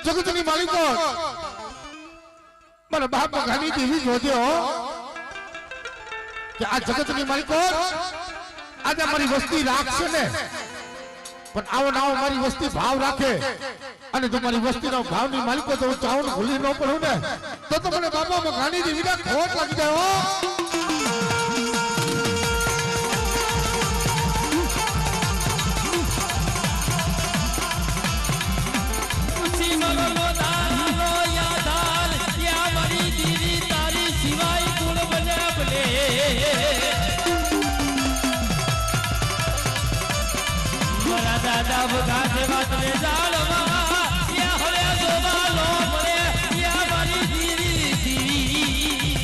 જગતની માલિકો મારા બાપ ગાની દેવી જોજો કે આ જગતની માલિકો આજે મારી વસ્તી રાખશે ને પણ આવો નાવો મારી વસ્તી ભાવ રાખે અને જો મારી વસ્તીનો ભાવની માલિકો તો ચાવણ ભૂલી ન પડું ને તો મને બાપા ગાની દેવીના ખોટ લાગી જાય દાદા ભગા સેવા તને જાળવા યા હવે જોવા લો મળે યા મારી દીવી દીવી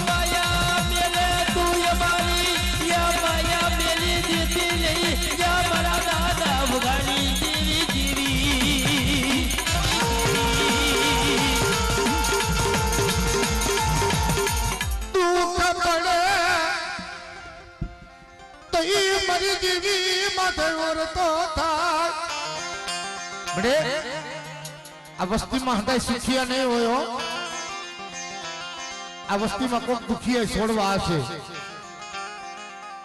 માયા મેલે તું મારી યા માયા મેલી દીધી નહીં યા મારા દાદા ભગાની દીવી દીવી મારી દેવી માથે ઓરતો થાય બડે આ વસ્તીમાં હંધાય સુખિયા નહીં હોય આ વસ્તીમાં કોક દુખિયા છોડવા હશે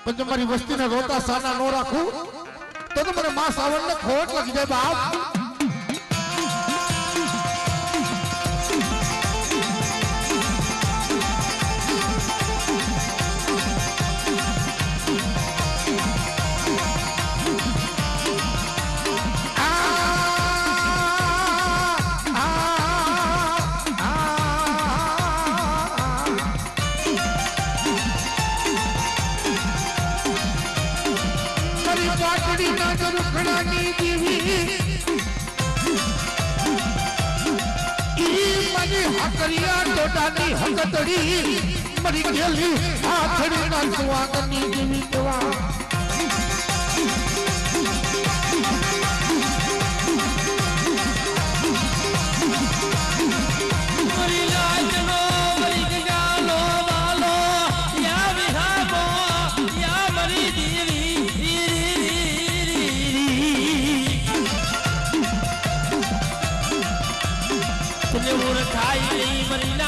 પણ જો મારી વસ્તીને રોતા સાના ન રાખું તો મને માં સાવનને ખોટ લાગી જાય બાપ ટોટાની હકતડી મરી ગયેલી હાથડીના સુવાગની જેવી દવા મરી લાજનો મરી ગાલો વાલો યા વિહાબો યા મરી દેવી તને ઓળખાય નહીં મરી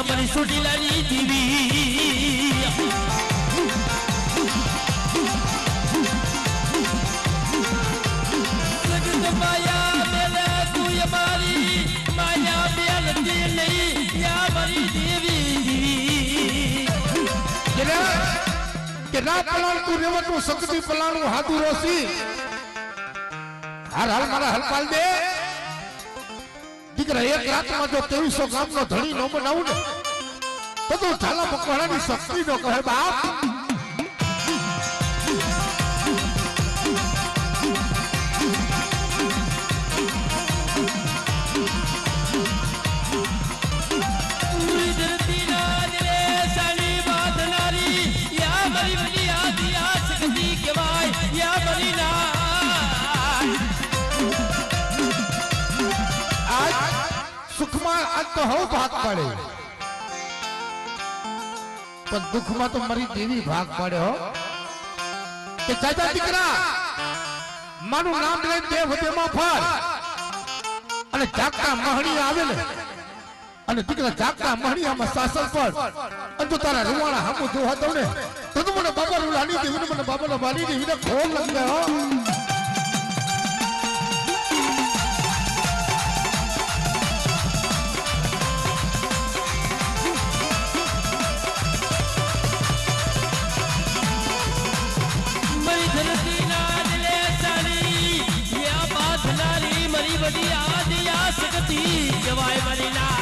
મરી સુટીલાની દીવી જગત માયા મેલે તું મારી માયા મેલતી નહીં યા મરી દેવી કે ના પલાણ તું રેવતું શક્તિ પલાણું હાથું રોસી હાર હાલ મારા હલપાલ દે દીકરા એક રાતમાં જો 2300 ગામનો ધણી નો બનાવું ને તો તું ઝાલા મકવાણાની શક્તિ નો કહે બાપ સુખમાં આજ તો હવ ભાગ પડે પણ દુઃખમાં તો મારી દેવી ભાગ પડે હો કે ચાચા દીકરા મારું નામ લઈને બે વધેમાં ફર અને જાગતા મહણી આવે ને અને દીકરા જાગતા મહણીયામાં સાસર પર અને તો તારા રૂવાણા હામું જોવા દઉં ને તો મને બાબા રૂલાની દેવીને મને બાબાના વાલી દેવીને ખોલ લાગી જાય હો જવાય મરીના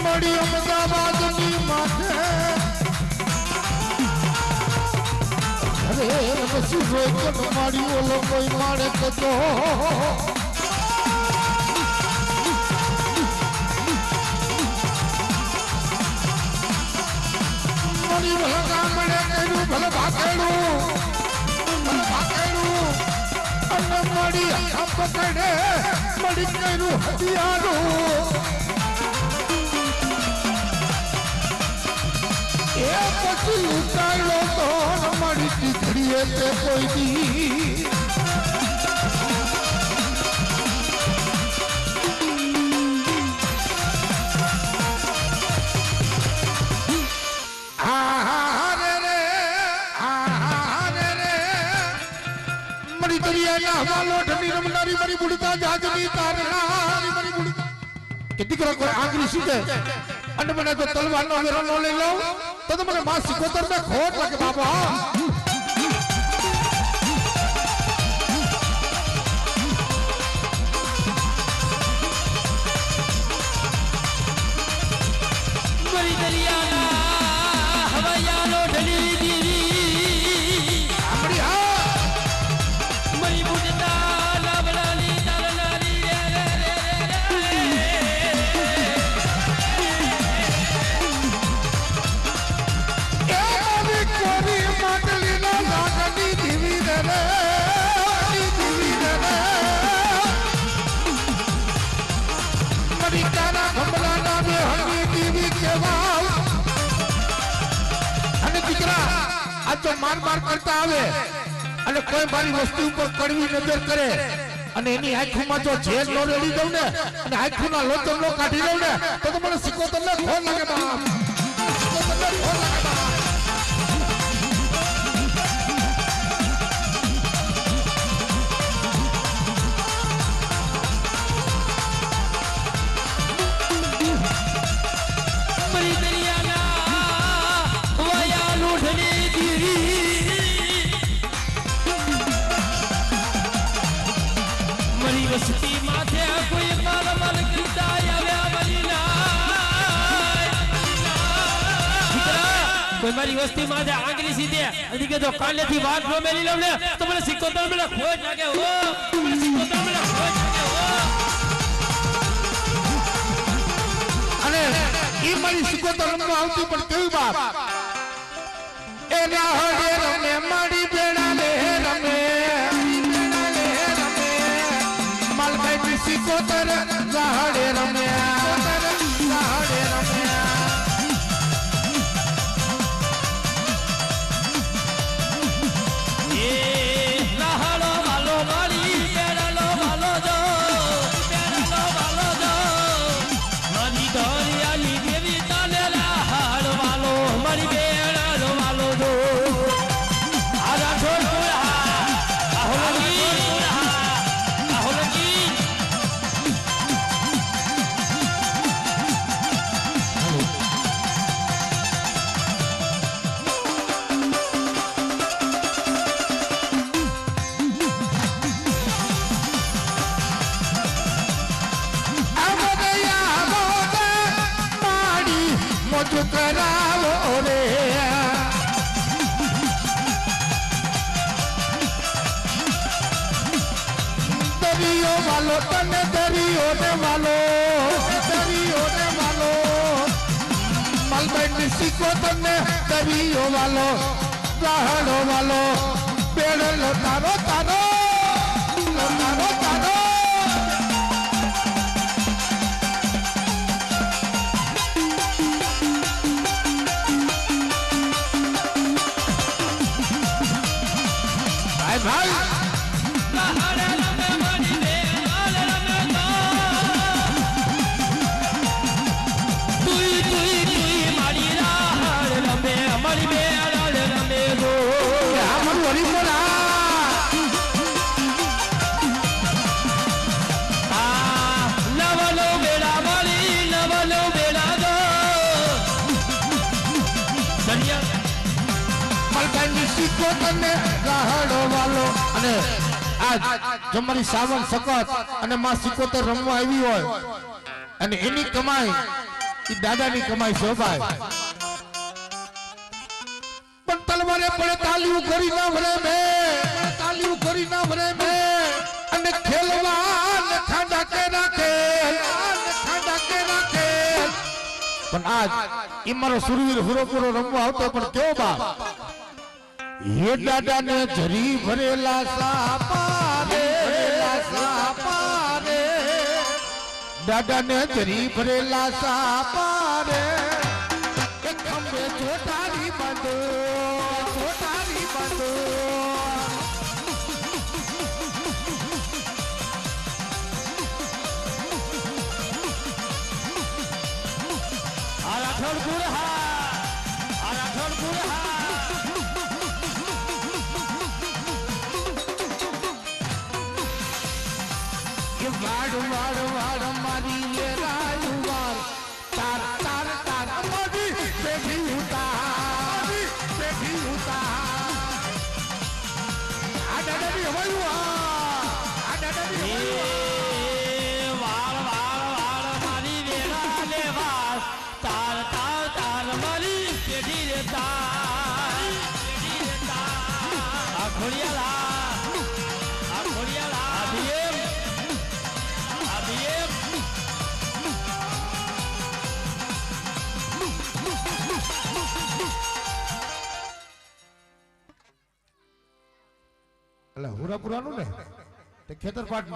મળી અમદાવાદની માથે અરે પછી રોજ મારી ઓલો કોઈ મારે કતો ભલે ગામડે કર્યું ભલે ભાગેડું પકડે મળી કર્યું હથિયારું એ પછી લૂંટાયો તો મળી ઘડીએ તે કોઈ દી અને મને તો તલવાર નો વેરો નો લઈ લઉં તો મને માં સિકોતર ને ખોટ લાગે બાબા મરી દરિયાના હવાયા લોઢલી દીવી આપણી હા મરી બુડતા લાવલાલી તારલાલી માર માર કરતા આવે અને કોઈ મારી વસ્તુ ઉપર કડવી નજર કરે અને એની આંખોમાં જો ઝેર નો રેડી દઉં ને અને આંખોના લોચો નો કાઢી દઉં ને તો મને સિકોતર ને ખોટ લાગે બાપ સિકોતર ને ખોટ લાગે બાપ વસતી માથે કોઈ માલ માલ કીધા આવ્યા કોઈ મારી વસ્તી માથે આંગળી સીધે અને કે જો કાલેથી વાત ન મેલી લઉં ને તો મને સિકોતર મને ખોજ લાગે હો મને સિકોતર મને ખોજ લાગે હો અને ઈ મારી સિકોતર રમવા આવતી પણ કેવી બાપ એ રાહડે રમે માડી બેડા લે રમે સિકોતર રાહડે રમ્યા રાહડે રમ્યા એ રાહડો વાલો મારી બેડાલો વાલો જો મારી દરિયાની દેવી તાલે રાહડ વાલો મારી બેડાલો વાલો જો આ રાઠોડ કરાવો રે દરિયો વાલો તને દરિયો ને વાલો મલબાઈ સિકોતર ને દરિયો વાલો રાહડો વાલો બેડલો તારો તારો તારો તારો ભાઈ અને આજ તમારી સાવન સખત અને માં સિકોતર રમવા આવી હોય અને એની કમાઈ એ દાદાની કમાઈ છે ભાઈ પણ તલવારે પડે તાલીઓ કરી ના ભરે મે તાલીઓ કરી ના ભરે મે અને ખેલવા ને ખાડા કે રાખે પણ આજ ઈ મારો સુરવીર હુરોપુરો રમવા આવતો પણ કેવો બાપ ये दादा ने झरी भरेला सापा रे સાપારે દાદા ને જરી ભરેલા સાપારે એક ખંભે છોટારી બાંધો છોટારી બાંધો આ રાઠોડ ગુરહા આ રાઠોડ ગુરહા વાડ વાડ વાડ મારી લે રાયુવાર તાર તાર તાર મારી પેઢી ઉતાર આ દાદાની હવાયું આ દાદાની હવાયું વાળ વાળ વાળ મારી વેળા લે વાળ તાર તાર તાર મારી પેઢી રે તાર આ ખોડિયાલા અભિયમ એટલે હુરાપુરાનું ને તે ખેતરપાટ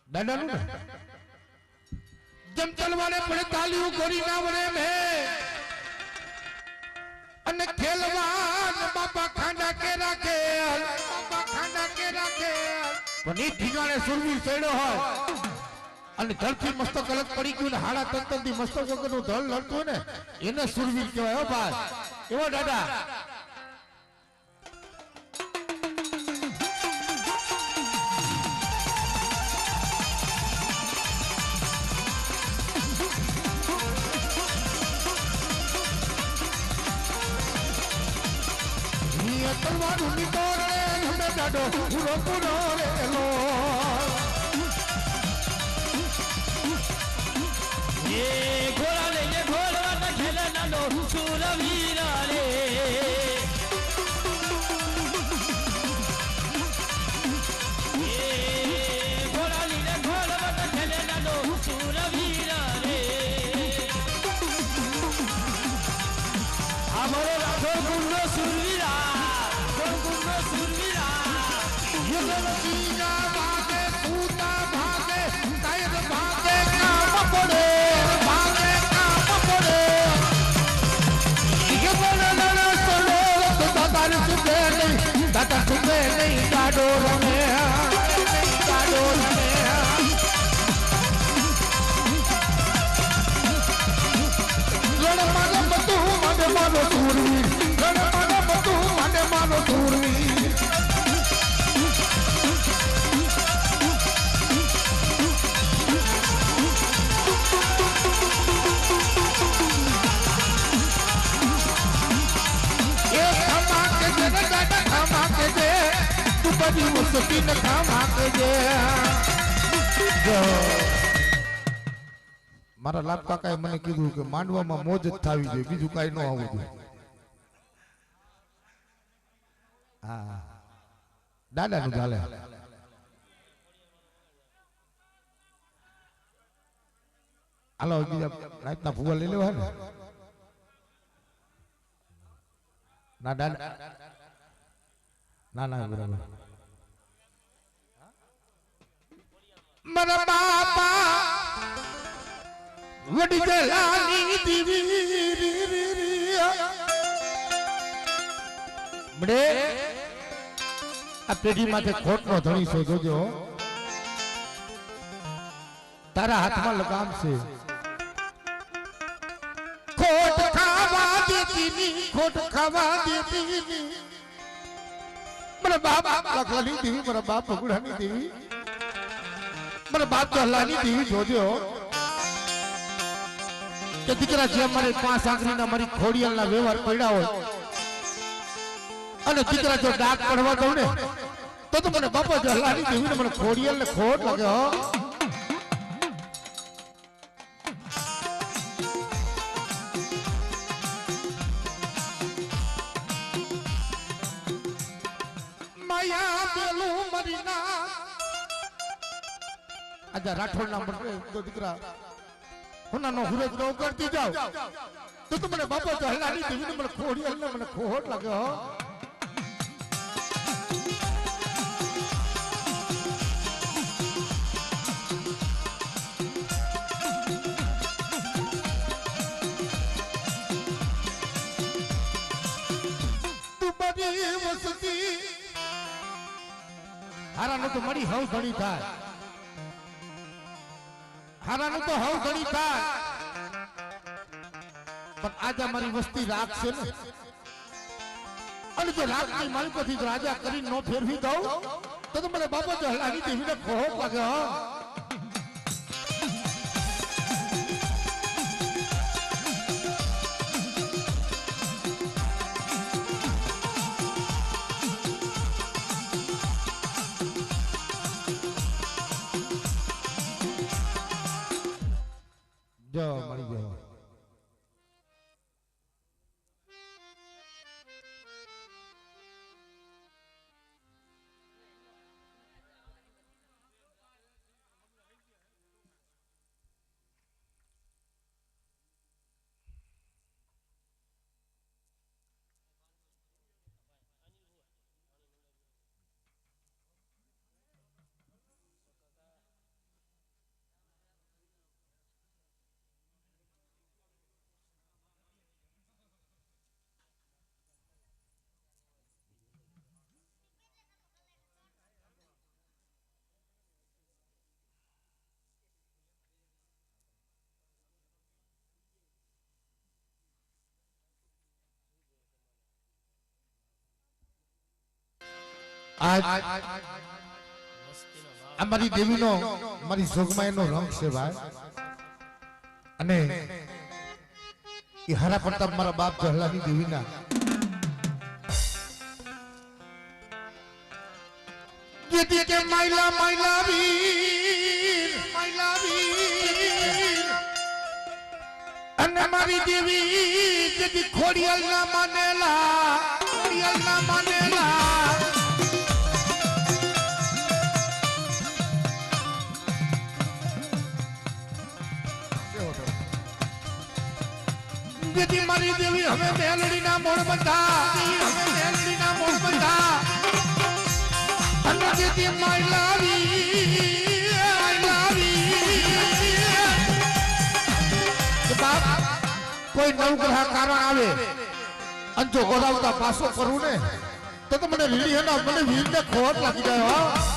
દાદાનું ને જેમ ચલવાને પડે તાલીઓ ગોરી ના વરે મે અને ખેલવાન બાપા ખાંડા કે રાખે પણ એ ઠીકાણે સુરવીર ચડ્યો હોય અને ધરથી મસ્તક અલગ પડી ગયું ને હાડા તંતનથી મસ્તક વગરનું ધળ લડતું ને એને સુરવીર કહેવાય હો ભાઈ એવો દાદા તલવારું નીતોરે હમે દાડો પૂરો પૂરો રેલો એ ઘોડા લઈને ઘોડવાના ખેલે નાનો સુરવીરા રે એ ઘોડા લઈને ઘોડવાના ખેલે નાનો સુરવીરા રે અમારો રાઠોડ ગુંડો સુરવીરા યુગલજીના ભાગે પૂતા ભાગે કાયર ભાગે કામ પડે યુગલના સડો તો દાદા સુબે નહીં દાડો રમે રણ માને બધું મને માનો સુરવીર રણ માને બધું મને માનો સુરવીર બધી મુશ્કેલ ખામા કે જે મારા લાભ કાકાએ મને કીધું કે માંડવામાં મોજ જ થાવી જોઈએ બીજું કાંઈ ન આવવું જોઈએ હા દાદાનું ચાલે હાલો બીજા રાતના ફુવા લઈ લેવા ને ના દાદા ના બરાબર મારા બાપા વડી જલાની દીવી મડે આ પેઢી માથે ખોટનો ધણી છે જોજો તારા હાથમાં લગામ છે ખોટ ખાવા દેતી ની મારા બાપ લખલાની દેવી મારા બાપ ભગુડાની દેવી મારા બાપ જહલાની દેવી જોજો કે દીકરા જે મારી 5 આંગળીના મારી ખોડિયાલના વ્યવહાર પડ્યા હોય અને દીકરા જો ડાક પડવા દઉં ને તો મને બાપા જહલાની દેવીને મને ખોડિયાલને ખોટ લાગે હો માયા પેલું મરીના આજા રાઠોડ ના મંડળ તો દીકરા હોનાનો હુરજ નો કરતી જાવ તો મને બાપા જહલાની દેવીને મને ખોડિયાલને મને ખોટ લાગે હો બધી વસતી હારાનું તો મળી હવ ઘણી થાય હારાનું તો હવ ઘણી થાય પણ આજે મારી વસ્તી રાખશે ને અને જો રાખની માલિકોથી રાજા કરીને નો ફેરવી દઉં તો મને બાપા જહલાની દેવીને ખોટ લાગે હો જો મળી ગયો આજ અમારી દેવીનો મારી જોગમાઈનો રંગ છે ભાઈ અને એ હરા પ્રતાપ મારા બાપ જહલાની દેવીના જેથી કે માયલા માયલા વીર અને મારી દેવી જેથી ખોડિયાલ ના માનેલા જેથી મારી દેવી હવે મેલડીના મોડ બંધા અને જેથી બાપ કોઈ નવગ્રહ કારણ આવે અને જો ગોરાવતા પાછો કરું ને તો મને લીલી હે મને વીરને ખોટ લાગી જાય હો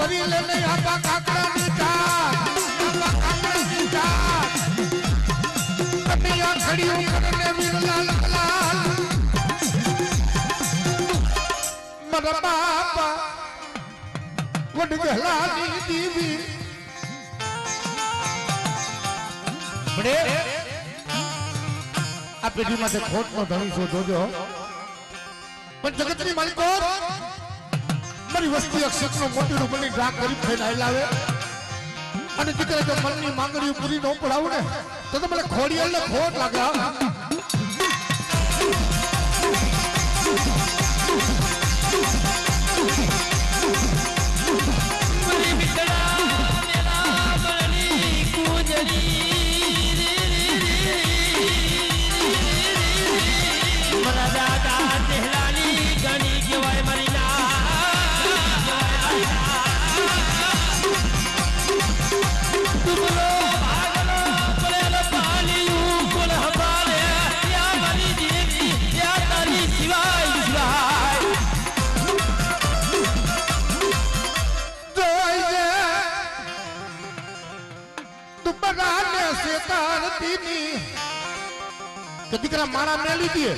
ભરી લેને આપા કાકડા નીચા કપિયા ખડીઓ કરને વીરલાલ લાલ મારા બાપા વડ જહલાની દેવી બડે આ પેઢીમાં ખોટનો ધણી છો જોજો પણ જગતની માલિકો મારી વસ્તી અક્ષેત્ર મોટી રૂપની ડ્રાક કરી ફેલાઈ લાવે અને દીકરા જો મનની માંગણીઓ પૂરી ન પડાવું ને તો મને ખોડિયાલ ને ખોટ લાગે દીકરા માણા મેલી દીએ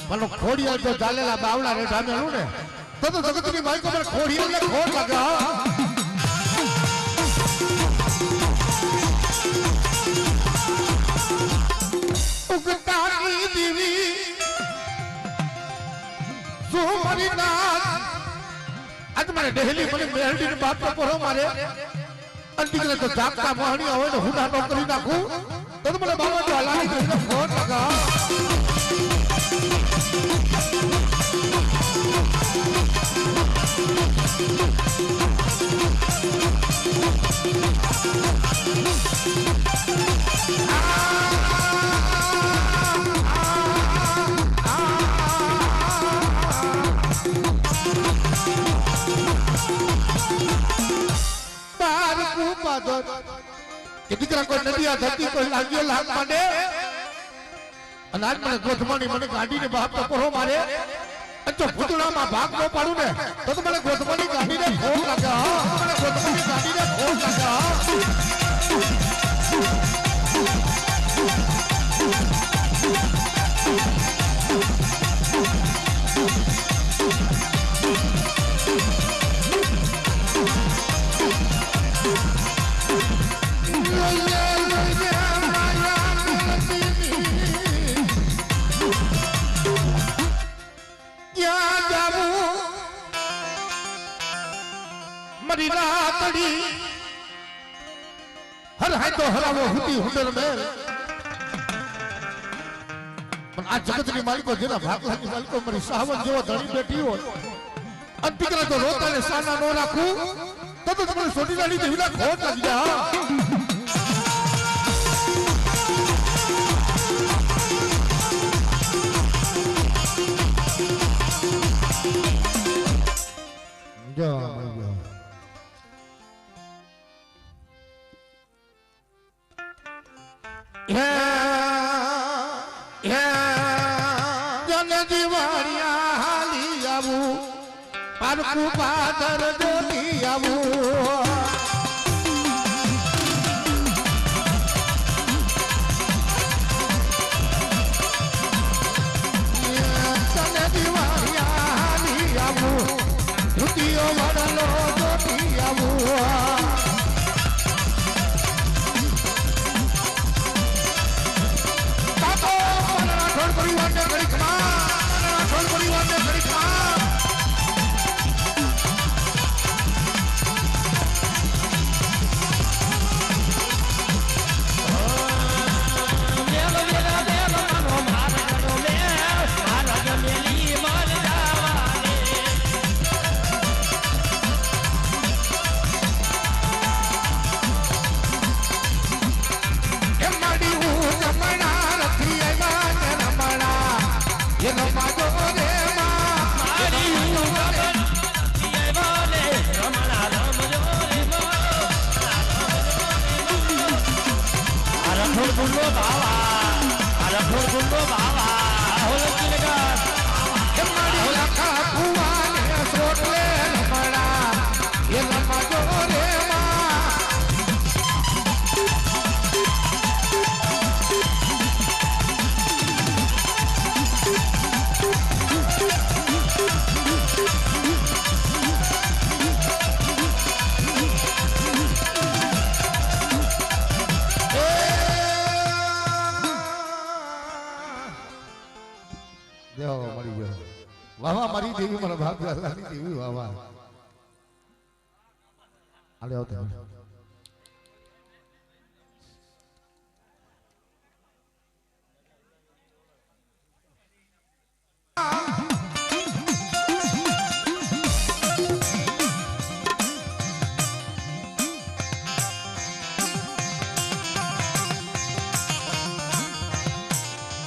મને ખોડિયાલ જો ચાલેલા બાવલા રે જામેલું ને તો જગતની ભાઈ કો મને ખોડિયાલ ને ખોટ લાગે ઉગતાની દેવી સુમરી નાથ આજ મને ડહેલી મને મેરડી ને બાપ પર મારે અને દીકરા તો જાગતા મહણી હોય ને હુડા નો કરી નાખું તો મને બાબા જો હલાની દેવીને ફોન લગા પારકું પાદર કે દીકરા કોઈ નદી આ ધરતી કોઈ લાગ્યો લાગ માંડે અને આજ મને ગોધમાની મને ગાડીને બાપ તો પરો મારે જો ભૂતળામાં ભાગ ન પાડું ને તો મને ગોધમાની ગાડીને ખોટ લાગે હા મને ગોધમાની ગાડીને ખોટ લાગે હા हर है तो हरावो हुती हुंडर में पण आ जगत ની માલિકો જેના ભાગલાની માલિકો મારી સાવન જેવો ધણી બેઠી હોય અંતિકરા તો રોતા ને સાના નો રાખું તો તમને સોટી જાડી દેવીના ખોટ લાગી જાય જા પારકું પાદર જોતી આવું તને દિવાળિયાની આવું ધૃતિયો વડલો જોતી આવું કાકો રાઠોડ પરિવારને ઘડી ખમા રાઠોડ પરિવારને ઘડી ખમા વાવા મારી દેવી મારા ભાગ અલ્લાહની દેવી વાવા આલે આવતે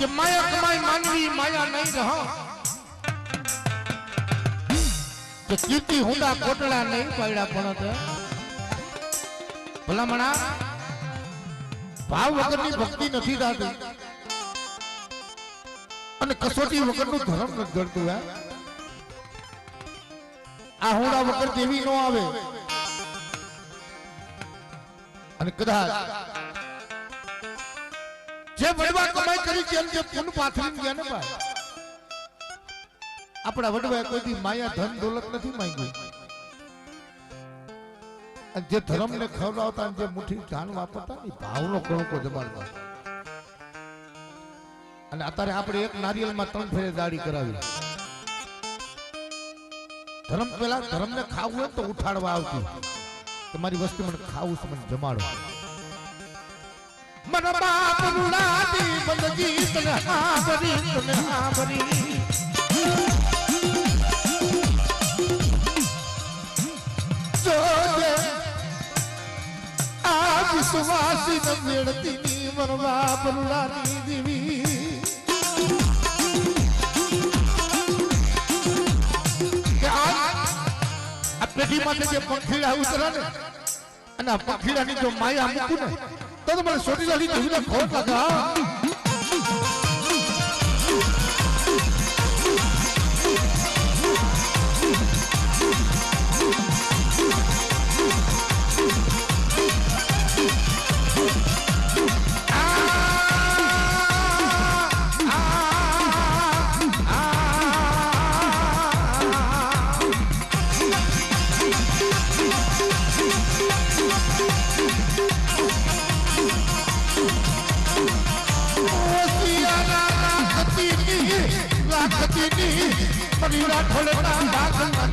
કે માયા કમાઈ માનવી માયા નહીં રહો કે કીર્તિ હુંડા કોટડા નહીં પાડ્યા પણ ભલામણા ભાવ વગરની ભક્તિ નથી થતી અને કસોટી વગરનું ધર્મ નથી ઘડતું હે આ હુંડા વગર દેવી નો આવે અને કદાચ જે વડવા કમાઈ કરી છે જે પુન પાથરી ગયા ને ભાઈ આપણા વડવાએ કોઈ માયા ધન દોલત નથી માંગી અને જે ધર્મ ને ખવડાવતા જે મુઠ્ઠી ધાન વાપરતા ને ભાવનો કણકો જમાડતા અને અત્યારે આપણે એક નારિયેલમાં 3 ફેરે દાઢી કરાવી ધર્મ પેલા ધર્મ ને ખાવું હોય તો ઉઠાડવા આવતી તમારી વસ્તુ મને ખાવું છે મને જમાડો मन बाप रुलाती बंदगी तने आबरी जो दे आ विश्वासी न मेड़ती नी मन बाप रुलाती देवी आ पेटी माथे जे पंखीड़ा उतरा ने અને આ પખીડાની જો માયા મૂકું ને તો મને સોટીલાની જીવને ખોટ લાગે હા મરીરા ઠોલના ભાગમાં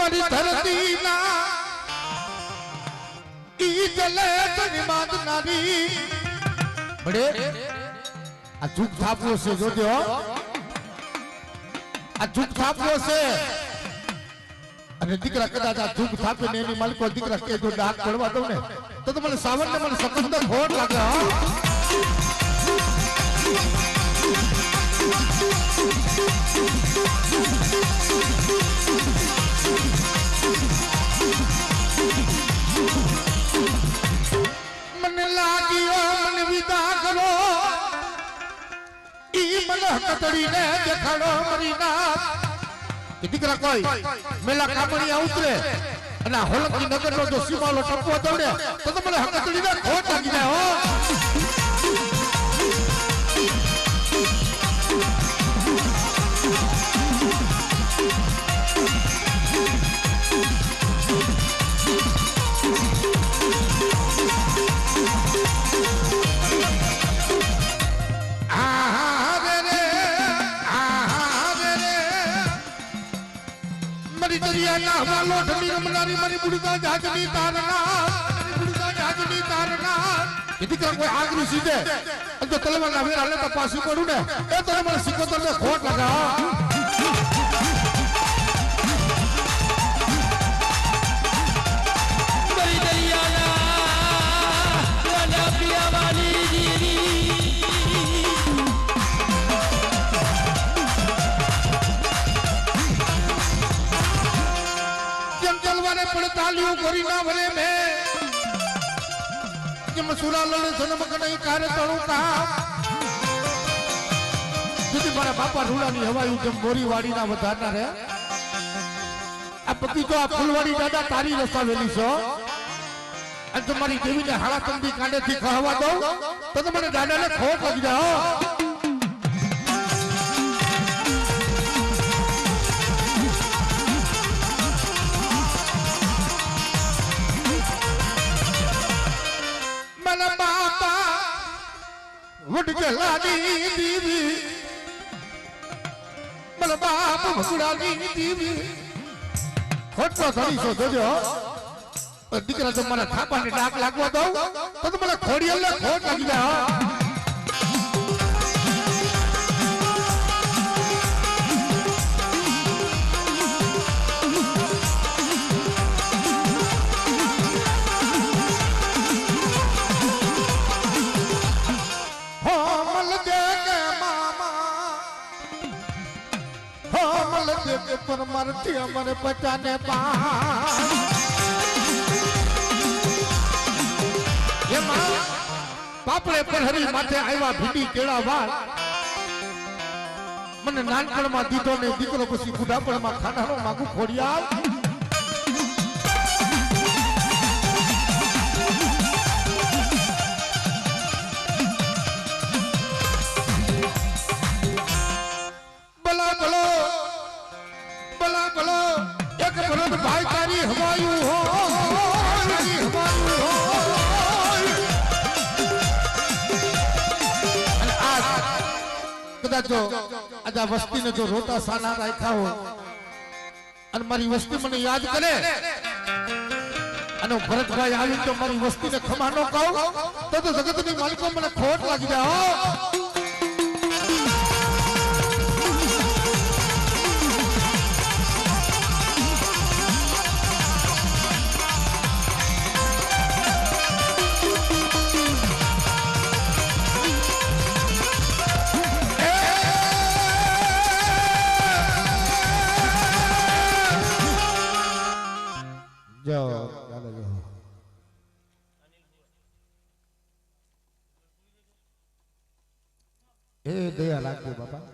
મારી ધરતીના ઈ જલે તની માંદનારી બડે આ ઝુક થાપવો છે જોજો આ ઝુક થાપવો છે અને દીકરા કદાચ આ ઝુક થાપે ને એની માલિકો દીકરા કે જો ડાક પડવા દઉં ને તો મને સાવરને મને સકંદર ખોટ લાગે હો મને લાગ્યો મને વિદા કરો ઈ મને કતડીને દેખાડો મરી નાથ કે દીકરા કોઈ મેલા કામણીયા ઉતરે અને હોલકી નગરનો જો સીમાલો ટપવો દોડે તો મને કતડીને ખોટ લાગી જાય હો દરિયાના લોઠની રમનારી મારી બુડકા જાજની તારના એ દીકરા કોઈ આગરી સીધે જો તલવારના વેર હાલે તો પાછી પડું ને એ તો મને સિકોતર ને ખોટ લગા तालियों करी ना भरे में कि मसूरा लड़े जन्म का नहीं कार्य तड़ू का यदि मारा बापा रूड़ा नहीं हवाई जब मोरी वाड़ी ना बताना रे अब पति तो आप फुलवाड़ी दादा तारी रस्ता वेली सो अब तुम्हारी देवी ने हाड़ा तंबी कांडे थी कहवा दो तो तुम्हारे दादा ने खोट लग जाओ वुड जलानी दीवी मल बाप भगुड़ानी दीवी खोटो धड़ी सो जोजो દીકરા તો મને થાપાને ડાક લાગવા દઉં તો મને ખોડિયલને ખોટ લાગી જાય पर मरती अमर पचाने पापड़े पर हरी माथे आया भीडी केड़ा वाल મને નાનપણમાં દીધો ને દીકરો પછી બુઢાપણમાં ખાનારો માગું ખોડિયાલ ભલા ભલો ભલા ભલો એક ભરત ભાઈ તારી હવાયું હો તારી હવાયું હો અને આ કદાચ જો આજા વસ્તીને જો રોતા સાના રાખ્યા હોય અને મારી વસ્તી મને યાદ કરે અને ભરતભાઈ આવી તો મારી વસ્તીને ખમા ન કહું તો જગતની માલિકો મને ખોટ લાગી જાય હો. જાઓ ચાલો જાઓ. એ દયા લાગજો બાપા.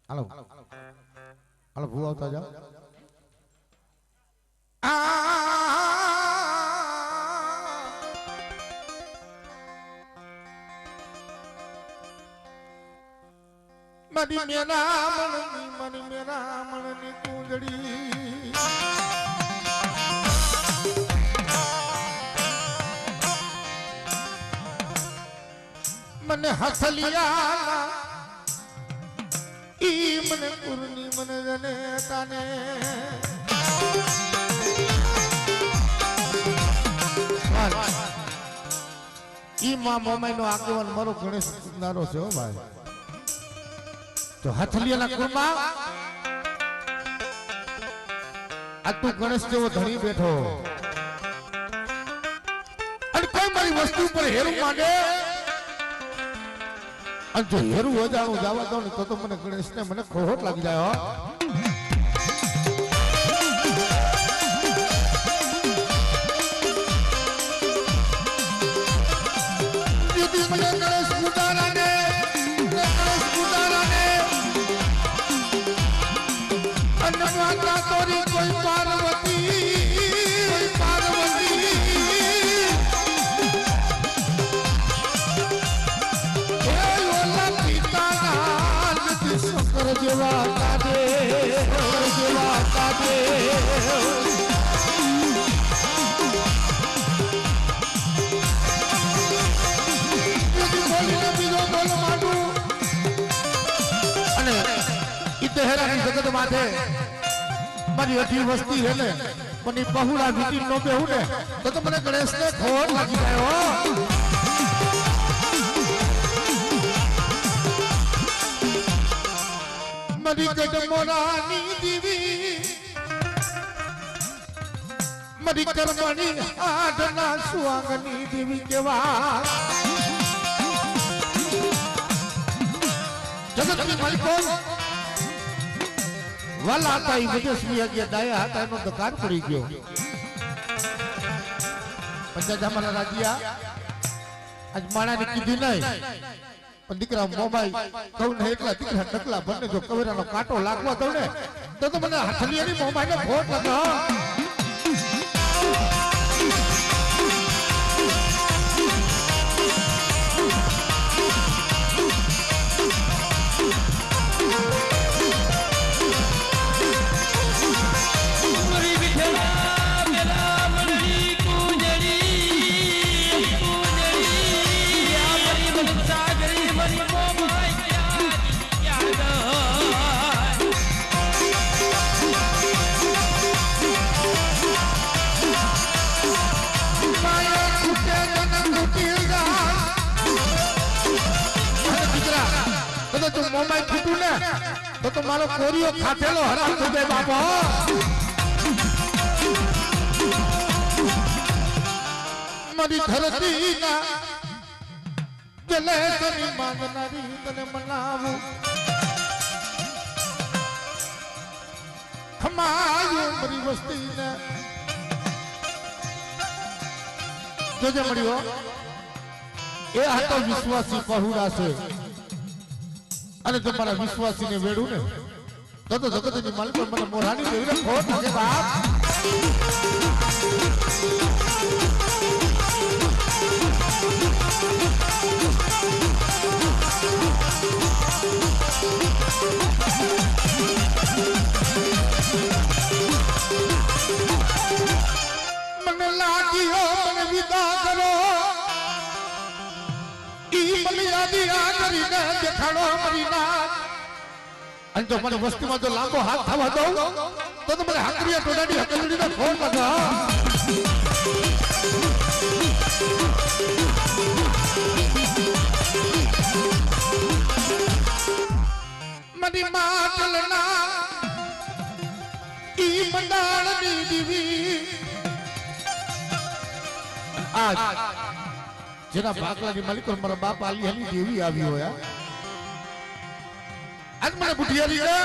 હાલો હાલો ભૂ આવતા જાઓ. મની મેરા મણની કુંજડી મને હસલિયા ઈ મને કુરની મને જને તાને ઈ માં મોમાઈ નો આગેવાન મારો ગણેશ નારો છે હો ભાઈ. તો હથલિયાના કુરમાં આ તું ગણેશ જેવો ધણી બેઠો અને કોઈ મારી વસ્તુ ઉપર હેરું માંગે અને જો હેરું અજાણું જવા દો ને તો મને ગણેશ ને મને ખોટ લાગી જાય હો. કોઈ પાર્વતી શંકર જેવા કાઢે બીજો બોલો માંડું અને ઇતહેરાની જગત માથે મારી અઢી વસ્તી હે ને મને બહુડા વીટી નો બેહું ને તો મને ગણેશ ને ખોટ લાગી જાય હો. મારી ગઢમોરાની દીવી મારી કર્મની આડના સુવાંગની દેવી કેવા જગતની માલિકો વાલા હતા એ વિદેશી ગયા ડાયા હતા એનો દકાર પડી ગયો. પંચાજામાના રાજ્યા આજ માણાને કીધું નહીં પણ દીકરા મોબાઈલ કહું ને એટલા દીકરા ટકલા બંને જો કવેરાનો કાંટો લાગવા દઉં ને તો મને હથલિયાની મોબાઈલ ને ખોટ લાગે. મોબાઈલ ફૂટું ને તો મારો કોરિયો ખાધેલો હરામ થઈ જાય બાપા. મારી ધરતી ના જલેસની માંગનારી તને મનાવું ખમાયું મારી વસ્તી ને જોજે મળ્યો એ હતો વિશ્વાસી પહુડા છે અને તમારા વિશ્વાસીને વેડું ને તો જગતની માલિકો મને મોરાની દેવીને ખોટ લાગે બાપ. લાગીઓ મને વિદા કરો ઈ મને યાદી આ કરીને દેખાડો મારી નાથ અને જો મને વસ્તીમાં જો લાંબો હાથ થવા દઉં તો મને હાકરીયા ટોડાની હકલડીનો ફોન લગા મની માટલના ઈ મંડાળની દીવી આજ જેના ભાગલાની માલિક મારા બાપ આલિયાની દેવી આવી હોય આજ મને બુઢિયારી કે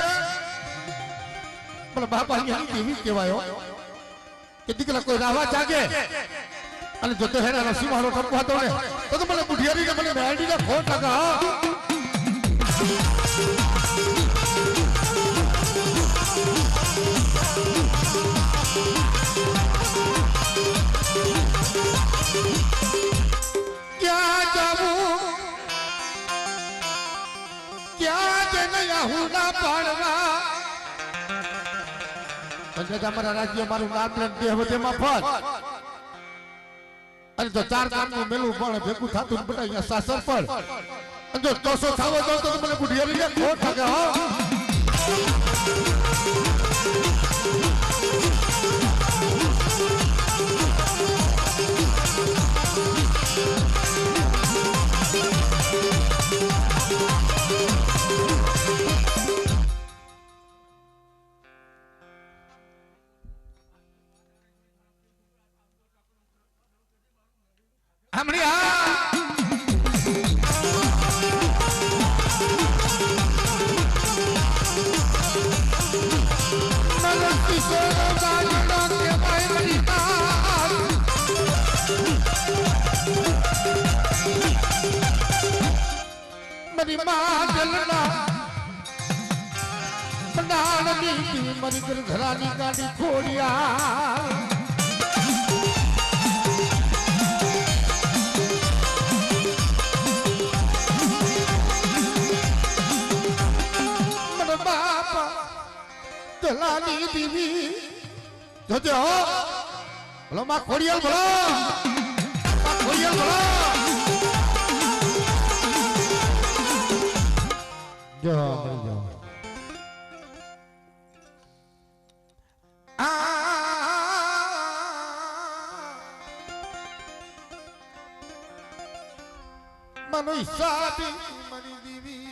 મારા બાપ આલિયાની દેવી કહેવાયો કે દીકરા કોઈ રાવા જાગે અને જો તો હેરા રસી મારો ટપકો હતો ને તો મને બુઢિયારી કે મને મેરડીને ફોન લગા ક્યાં જાવું ક્યાં જઈને હુના પાડવા પંચાયત અમારા રાજ્ય મારું નામ લે દેહવતેમાં ફળ અને જો ચાર કામનું મેલું પણ ભેગું થતું બધા અહીંયા સાસર પર અને જો તોસો થાવો તો મને બુઢિયારીને ખોટ લાગે હો હમણી આ મનસ્તી સોનો બાજનો કે ભાઈ મરી મરી માટલના મંડાળની મરી ઘરાની ગાડી ખોડિયા દલાની દીવી જોજો ભલો માં ખોડિયાલ ભલો માં ખોડિયાલ ભલો જો મરી જાઓ મનો ઈસાબી મરી દીવી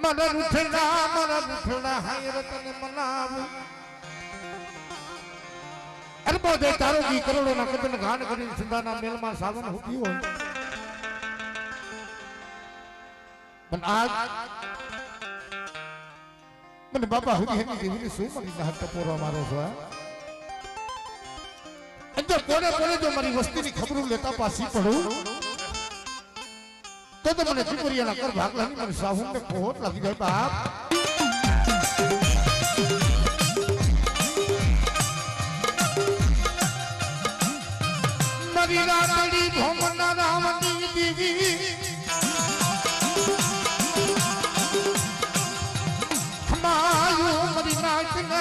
મન રૂઠના હાયરતને મનાવું અરે બોધે તારો દી કરોડો ના કદન ઘાન કરીને સિંધાના મેલમાં સાવન હુકી હોય પણ આજ મને બાબા હુકી હેની દેવીની શું મરી ના ટપોરો મારો છો અંજો કોને જો મારી વસ્તીની ખબરો લેતા પાછી પડું તો મને દીકરીયાના કર ભાગલાની મને સાહુને ખોટ લાગી જાય બાપ મારી રાતડી ભોમના રામની દીવી ખમાયું મારી નાચને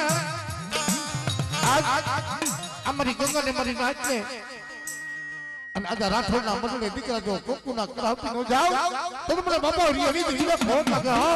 આજ અમારી ગંગાને મારી નાચને અને આજા રાઠોડના મનને દીકરા જો કોકુના કરાવતી નો જાવ તો મને બાપા રીની દીવીને ખોટ લાગે હો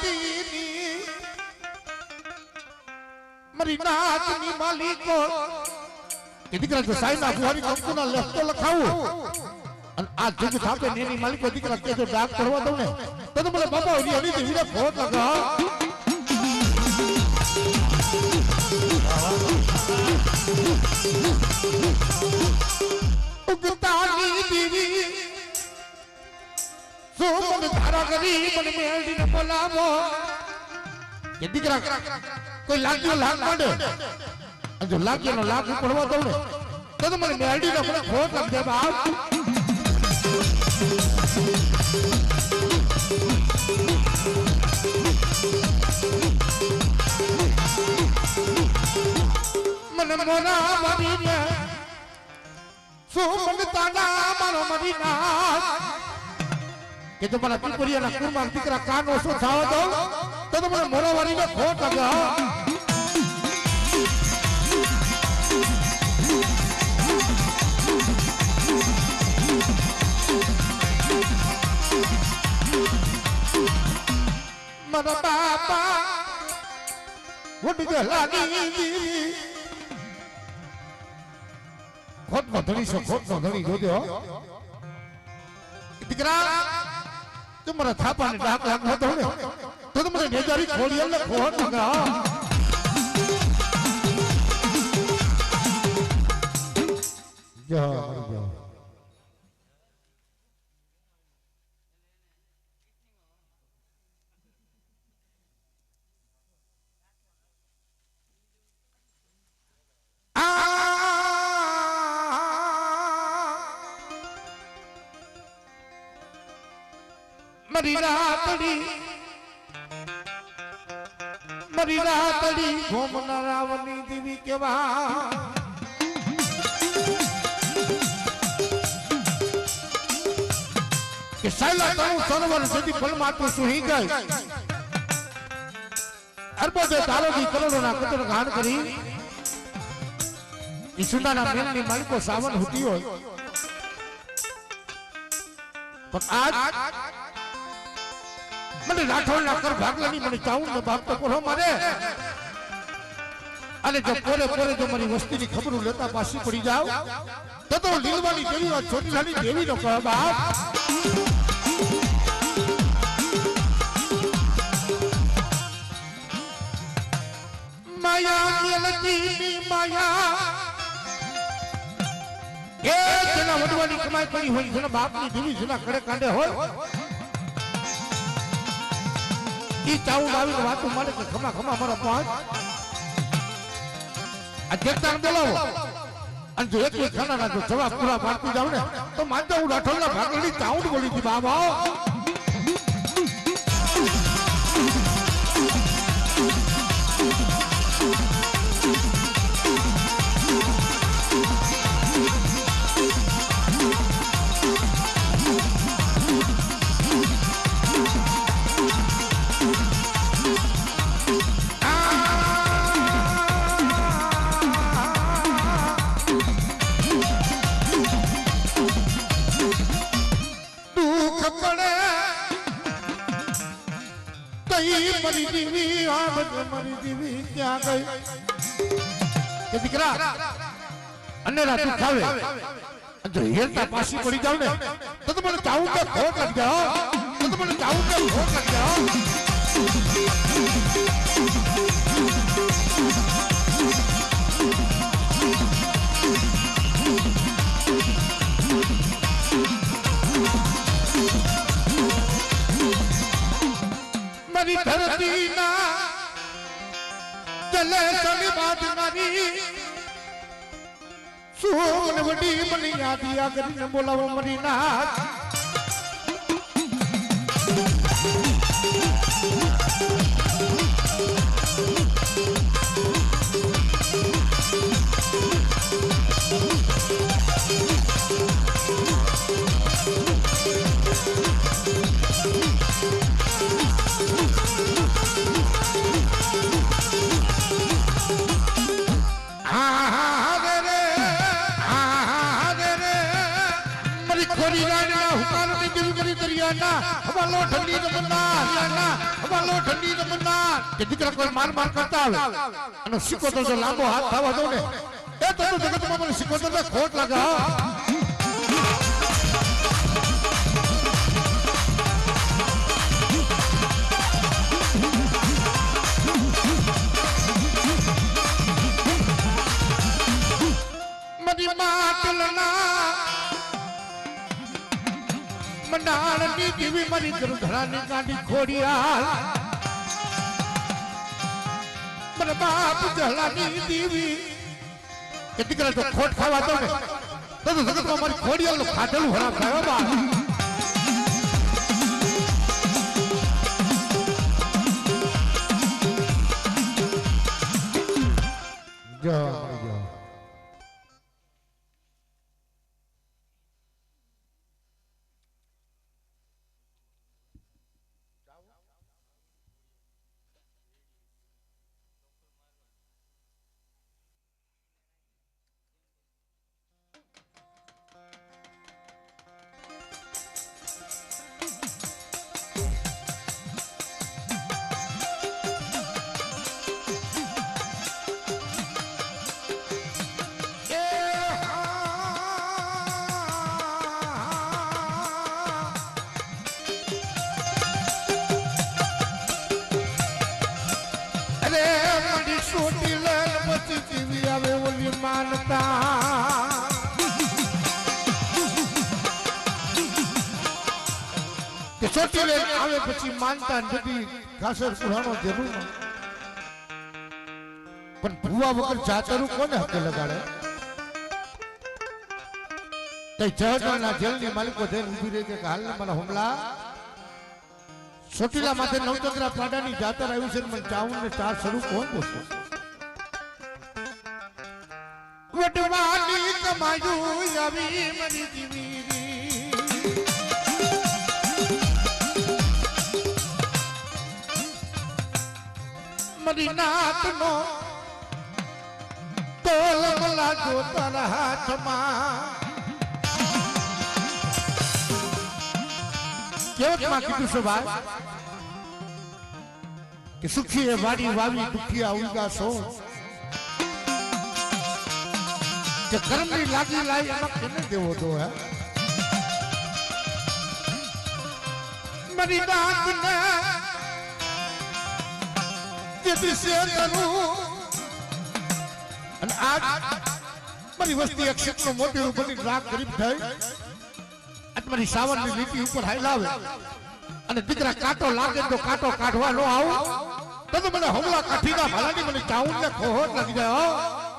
તીની મારી નાચની માલિકો કે દીકરા જો સાઈના બુહારી કંકુના લખતો લખાવું અને આ જગ થાપે નેની માલિકો દીકરા કે જો ડાક કરવા દઉં ને તો મને બાબા ઓરી હરી દીવીને ફોટ લગા ઉગતાની દીવી સો મને ધારા કરી મને મેળીને બોલાવો કે દીકરા કોઈ લાગ્યો લાગ માંડે જો લાગ્યો નો લાગ પડવા દઉં ને તો મને મેળીને મને ખોટ લાગ દે બાપ મને મોરા મરીને સો મને તાના મારો મરીના કે તો મને પીપરિયાના કુરમાન દીકરા કાનો શું થાવ તો મને મોરા વાળીને ખોટ લાગે મારા બાપા વડ ગલાની ખોટ નો ધણી છો ખોટ નો ધણી જોજો દીકરા તું મને થાપાને ડાક લાગ હતો ને તો મને નેજારી ખોલી એટલે ખોટ લગા જા જા મરી રાતડી ઘોમના રાવની દેવી કેવા કે સાયલા તણું સરોવર સુધી ફલમાતું સુહી ગઈ અરબોદે તારોજી કરોડોના કતર ઘાણ કરી ઈસુદાના મેલની માલિકો સાવન હુતી હોય પણ આજ મને રાઠોડ ના કર ભાગલાની મને ચાઉન ને બાપ તો કોરો મારે અને જો પોરે પોરે જો મારી વસ્તીની ખબર લેતા પાછી પડી જાવ તો લીલવાની દેવી આ છોટી નાની દેવી નો કહો બાપ માયા મેલતી માયા એ જેના વડવાની કમાઈ પડી હોય જેના બાપની દેવી જેના કડે કાંડે હોય ઈ ચાઉન આવીને વાતો મારે કે ખમા ખમા મારો પાંચ આ જેતાણ બોલાવો અને જો એક ખાનાના જો જવાબ પૂરા પાડતી જાવ ને તો માનતો હું રાઠોડના ભાગલની ચાઉન બોલી હતી બાબા મરી દીવી મરી દીવી ક્યાં ગઈ કે દીકરા અને રાત ખાવે જો હેરતા પાછી પડી જાવ ને તો મને ચાઉન કે ખોટ લાગ જાઓ તો મને ચાઉન કે ખોટ લાગ જાઓ મારી ધરતી ના ચલે ચલી બાદ મારી સુન વડી મને યાદ કરીને બોલાવો મરી ના ખોરી રાણના હુકારની દેવી કરી દરિયાના હવાલો ઠંડી નમના હરિયાના હવાલો ઠંડી નમના કે દીકરા કોઈ માર માર કરતા આવે અને સિકોતર જો લાંબો હાથ થવા દો ને એ તો જગતમાં મને સિકોતર ને ખોટ લાગે હા મંડાળની દેવી મારી ગરધરાની ગાંડી ખોડિયાલ મને બાપ જલાની દેવી કે દીકરા તો ખોટ ખાવા દો ને તો જગતમાં મારી ખોડિયાલનું ખાધેલું ખરાબ થાય બા જો ચોટીલે આવે પછી માનતા નથી ઘાસર પુરાણો જરૂર પણ ભૂવા વગર જાતરું કોને હકે લગાડે તઈ જહરના જેલની માલિકો જઈને ઊભી રહી કે હાલને મને હુમલા ચોટીલા માથે નવચંદ્રા પ્રાડાની જાતર આવી છે મને ચાઉન ને ચાર શરૂ કોણ બોલશે વડવાની કમાયું આવી મરી જીવી મરી નાતનો તોલ મલા જો તારા હાથમાં કેવતમાં કીધું છે ભાઈ કે સુખીએ વાડી વાવી દુખિયા ઉગા સો કે કર્મની લાગી લાઈ એમાં કેને દેવો દો હે મરી નાતને દિશે કરું અને આજ મારી વસ્તી અક્ષેત્ર મોટી ઉપરની રાગ ગરીબ થઈ આજ મારી સાવરની લીટી ઉપર હાઈલાવે અને દીકરા કાંટો લાગે તો કાંટો કાઢવા નો આવું તો મને હમલા કાઠીના ભાલાની મને ચાઉન ને ખોહટ લાગી જાય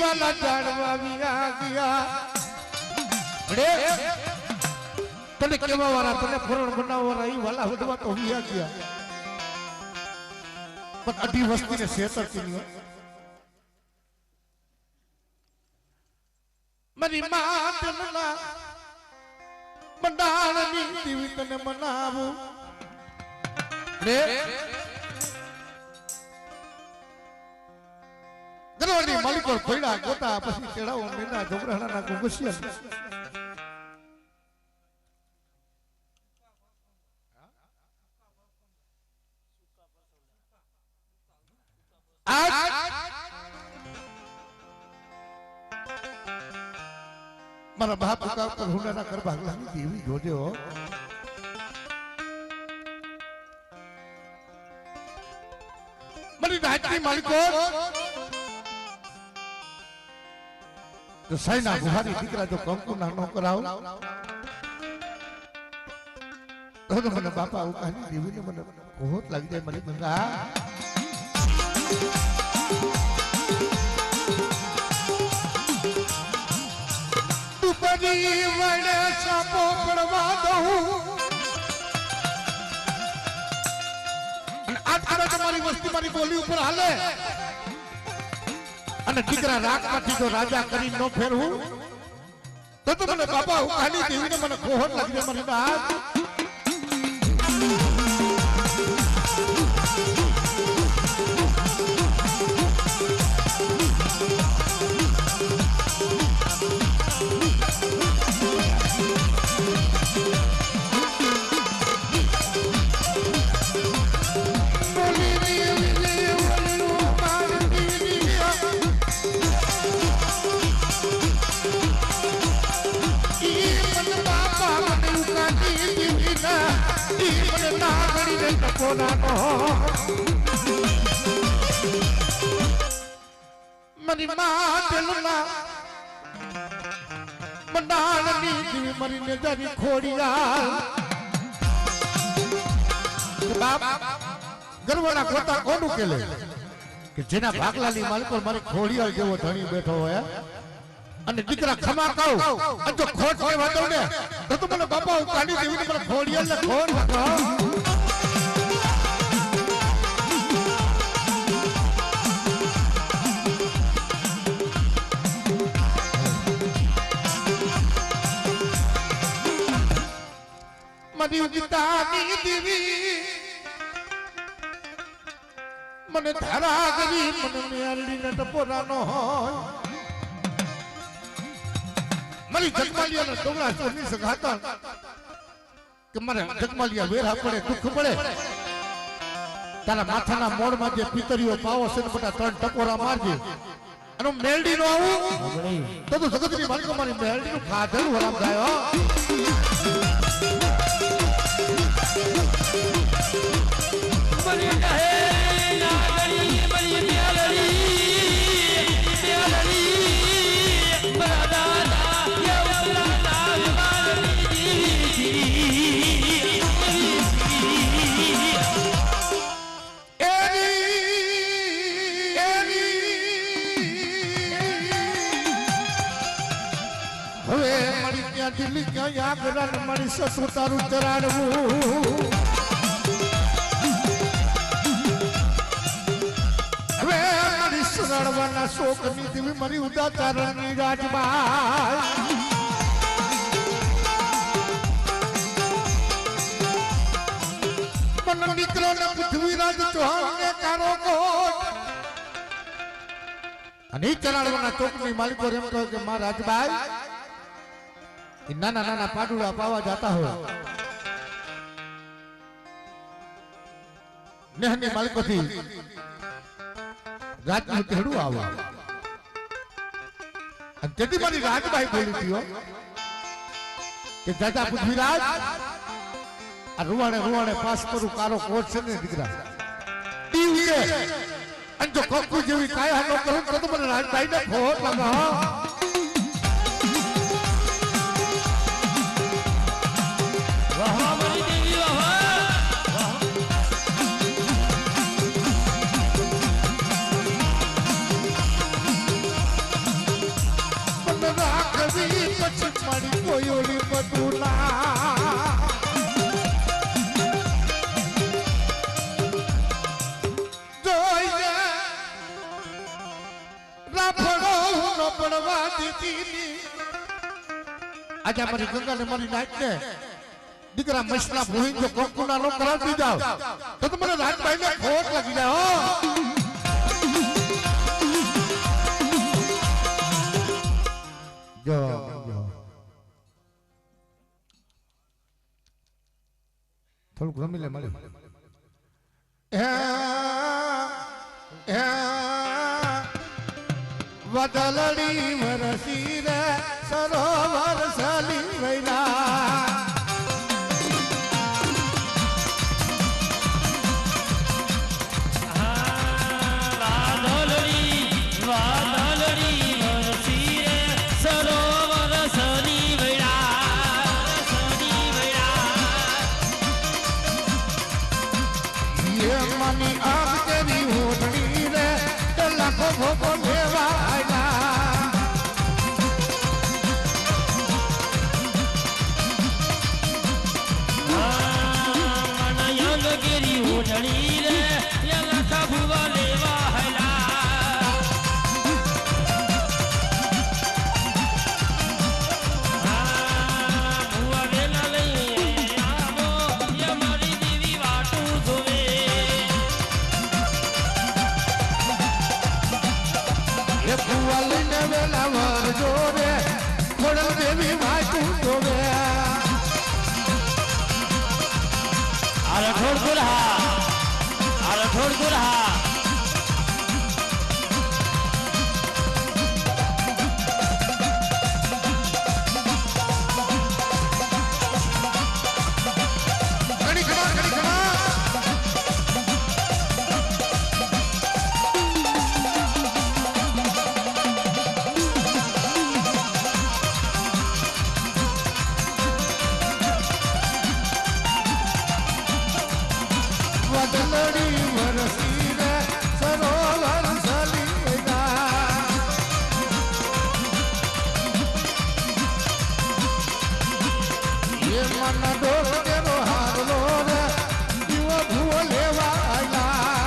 વાલા જાણવા વિયા ગયા તને કેવા વાળા તને ફોરણ બનાવવા ઈ વાલા વધવા તો વિયા ગયા પણ અઢી વસ્તીને શેતર કરી મારી માતના મંડાળની દેવી તને મનાવું ગરવાની માલિકો પડ્યા ગોતા પછી ચડાવો મેના જોગરાના ગુગસિયા મારા બાપ કા પર હુનાના કર ભાગલાની દેવી જોજો મારી રાજની માલિકો તો સાઈના બુહારી દીકરા જો કંકુ નાનો કરાવ તો મને બાપા ઉકાની દેવીને મને કોહટ લાગી જાય મને ગંગા ઉપરી વડે સાપો પડવા દઉં અને આજ તમારી વસ્તી મારી બોલી ઉપર હાલે અને દીકરા રાગમાંથી જો રાજા કરી ન ફેરવું તો મને બાપા ઉકાની દેવીને મને કોહટ લાગી દે મારી વાત મરી માતલના મંડાળની જીવી મરીને જરી ખોડિયા બાપ ગર્વના ગોતા કોનું કેલે કે જેના ભાગલાની માલિકો મારી ખોડિયાળ જેવો ધણી બેઠો હોય અને દીકરા ખમા કહું અને જો ખોટ કહેવા દઉં ને તો મને બાપા ઉકાની દેવીને મને ખોડિયાળને ખોટ કહો મરી ઉગતાની દેવી મને ધારા કરી મને મેરડીને ટપોરાનો હોય મારી જગમાલિયાના ડોંગરા ચોરની સગાતા કે મારે જગમાલિયા વેરા પડે દુઃખ પડે તારા માથાના મોડમાં જે પિતરીઓ પાવો છે ને બધા 3 ટપોરા મારજે અને મેરડી નો આવું તો જગતની માલિકો મારી મેરડી નું ખાધેલું હરામ થાય મરી કહે નાગણી મરી પ્યાલડી બરાડા યવલા માલની જીવી હવે મારી ત્યાં દિલ્હી ક્યાં યાદ મારી સસુ તારું ચરાડવું રડવાના શોકની દેવી મારી ઉદાચારણની રાજબાઈ મન દીકરાને પૃથ્વીરાજ ચૌહાણને કારો કોટ અને ચરાડવાના ચોકની માલિકો એમ કહે કે માં રાજબાઈ એ નાના નાના પાડુડા પાવા જતા હોય નેહની માલિકોથી રાજનું તેડું આવા અને તેથી મારી રાજબાઈ બોલી થયો કે દાદા પૃથ્વીરાજ આ રૂવાડે પાસ કરું કારો કોટ છે ને દીકરા દીવે અને જો કોકુ જેવી કાયા નો કરું તો મને રાજબાઈને ખોટ લગાવ વાહ મારી દેવી વાહ મારી કોયોલી મધુલા જોઈએ રાફડો ન પડવા દીધી આજે મારી ગંગાને મારી નાચને દીકરા મસલા ભૂઈ જો કોકુના નો કરાવી જાવ તો મને રાજભાઈને ખોટ લાગી જાય હો જો થોડુંક રમી લે મળી વદલડી વરસી રે સરોવર સાલી વૈલા ભોગો લેવા વેલા વર જોરે ખોડલ દેવી વાતું જોવે આ રઠોડ દુલ્હા આ રઠોડ દુલ્હા ઘડી ખમા વડલડી વરસી રે સરોવર સલી ગયા એ મન ડોર દેરો હારલો રે દીવો ભૂવો લેવા આયા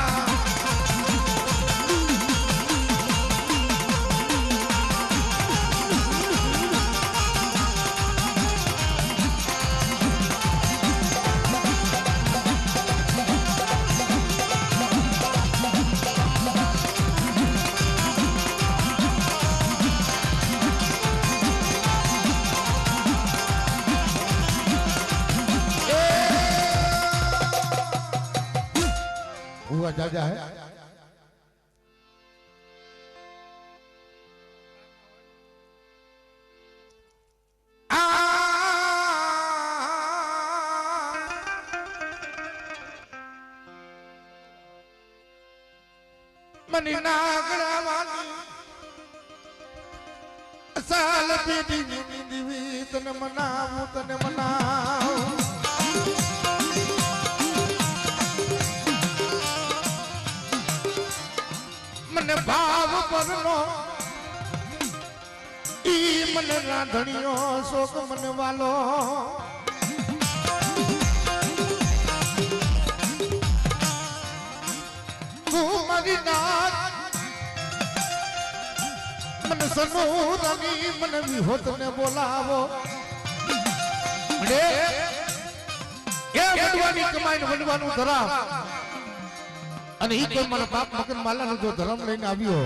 हुआ जाजा है मनी नागड़ा वाली साल बेटी दिवी तने मनाऊ મને ભાવ પરનો ઈ મને રાંધણીઓ શોક મને વાલો તું મારી નાક મને સનોરાની મને વિહોત ને બોલાવો મળે એ વડવાની કમાઈને વડવાનું ધરાવ અને ઈ કોઈ મારા બાપ મગન માલાનો જો ધર્મ લઈને આવ્યો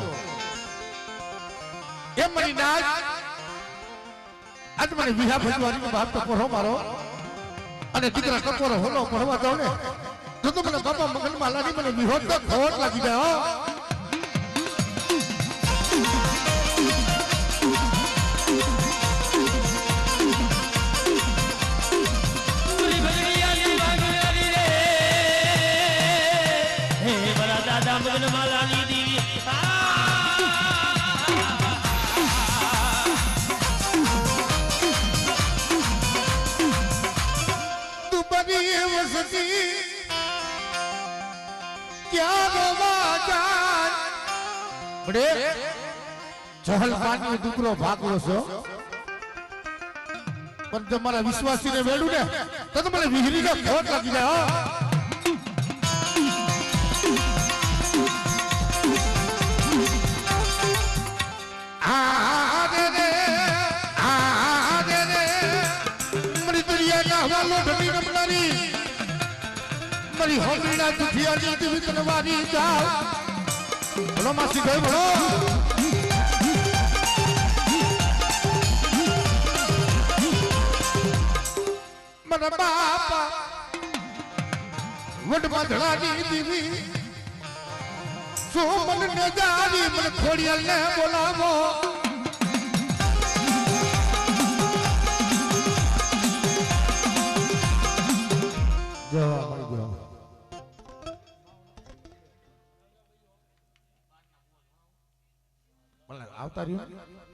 એમ મારી નાચ આજ મને વિહા ભજવાની બાપ તો પરો મારો અને દીકરા કપોરો હોલો ભણવા જાવ ને તો મને બાપા મગન માલાની મને વિહોત તો ખોટ લાગી જાય મગન માલાની દેવી તું બની વસતી ક્યાં રોવા જાય બડે ચહલ પાણી દુકરો ભાગલો છો પણ તમારા વિશ્વાસીને વેડું ને તો મને વિહરીને ખોટ લાગી જાય મારી હોગડીના દુખિયાની દિવી તનવારી જાવ બોલો માસી ભાઈ બોલો મને બાપા વડમાં ધડાની દિવી શું મને નજારી મને ખોડિયાલને બોલાવો આવતા રહ્યું